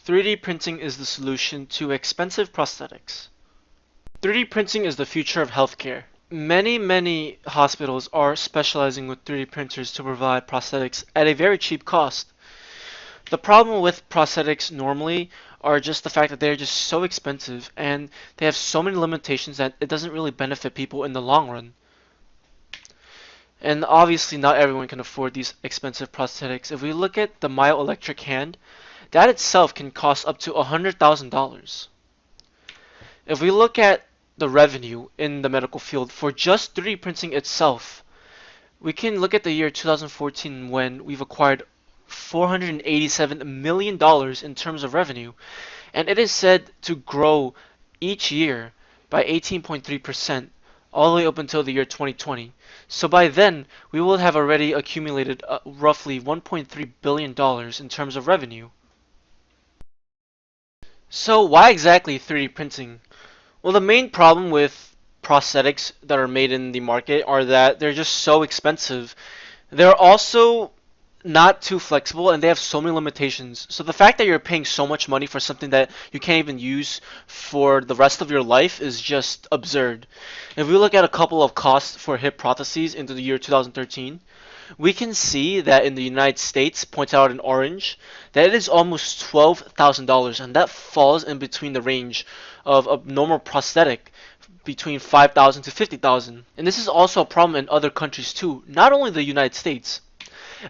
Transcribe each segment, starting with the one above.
3D printing is the solution to expensive prosthetics. 3D printing is the future of healthcare. Many hospitals are specializing with 3D printers to provide prosthetics at a very cheap cost. The problem with prosthetics normally are just the fact that they're just so expensive and they have so many limitations that it doesn't really benefit people in the long run. And obviously not everyone can afford these expensive prosthetics. If we look at the myoelectric hand, that itself can cost up to $100,000. If we look at the revenue in the medical field for just 3D printing itself, we can look at the year 2014 when we've acquired $487 million in terms of revenue, and it is said to grow each year by 18.3% all the way up until the year 2020. So by then, we will have already accumulated roughly $1.3 billion in terms of revenue. So why exactly 3D printing? Well, the main problem with prosthetics that are made in the market are that they're just so expensive. They're also not too flexible and they have so many limitations. So the fact that you're paying so much money for something that you can't even use for the rest of your life is just absurd. If we look at a couple of costs for hip prostheses into the year 2013, we can see that in the United States, pointed out in orange, that it is almost $12,000, and that falls in between the range of a normal prosthetic between $5,000 to $50,000. And this is also a problem in other countries too, not only the United States.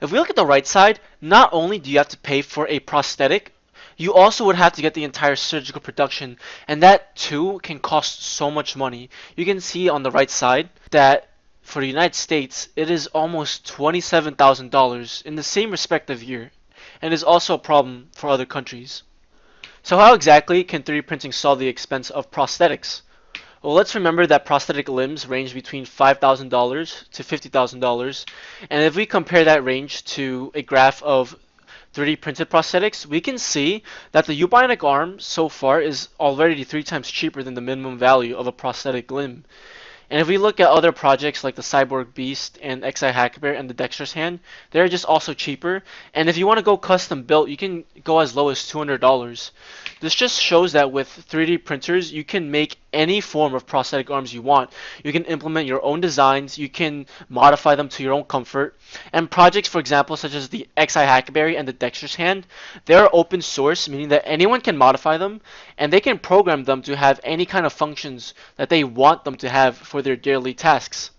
If we look at the right side, not only do you have to pay for a prosthetic, you also would have to get the entire surgical production, and that too can cost so much money. You can see on the right side that for the United States, it is almost $27,000 in the same respective year, and is also a problem for other countries. So how exactly can 3D printing solve the expense of prosthetics? Well, let's remember that prosthetic limbs range between $5,000 to $50,000, and if we compare that range to a graph of 3D printed prosthetics, we can see that the eubiotic arm so far is already 3 times cheaper than the minimum value of a prosthetic limb. And if we look at other projects like the Cyborg Beast and XI Hackbear and the Dexter's Hand, they're just also cheaper. And if you want to go custom built, you can go as low as $200. This just shows that with 3D printers, you can make any form of prosthetic arms you want. You can implement your own designs, you can modify them to your own comfort. And projects, for example, such as the XI Hackberry and the Dexter's Hand, they're open source, meaning that anyone can modify them, and they can program them to have any kind of functions that they want them to have for their daily tasks.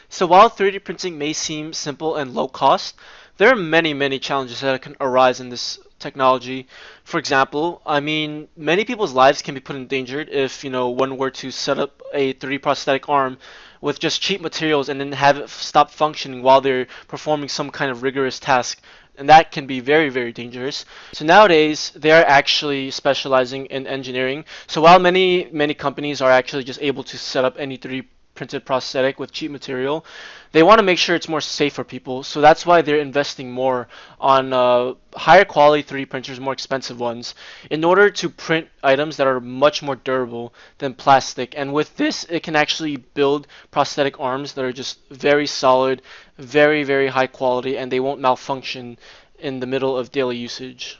So while 3D printing may seem simple and low cost, there are many challenges that can arise in this technology. For example, many people's lives can be put in danger if, one were to set up a 3D prosthetic arm with just cheap materials and then have it stop functioning while they're performing some kind of rigorous task. And that can be very dangerous. So nowadays, they are actually specializing in engineering. So while many companies are actually just able to set up any 3D printed prosthetic with cheap material, they want to make sure it's more safe for people. So that's why they're investing more on higher quality 3D printers, more expensive ones, in order to print items that are much more durable than plastic. And with this, it can actually build prosthetic arms that are just very solid, very high quality, and they won't malfunction in the middle of daily usage.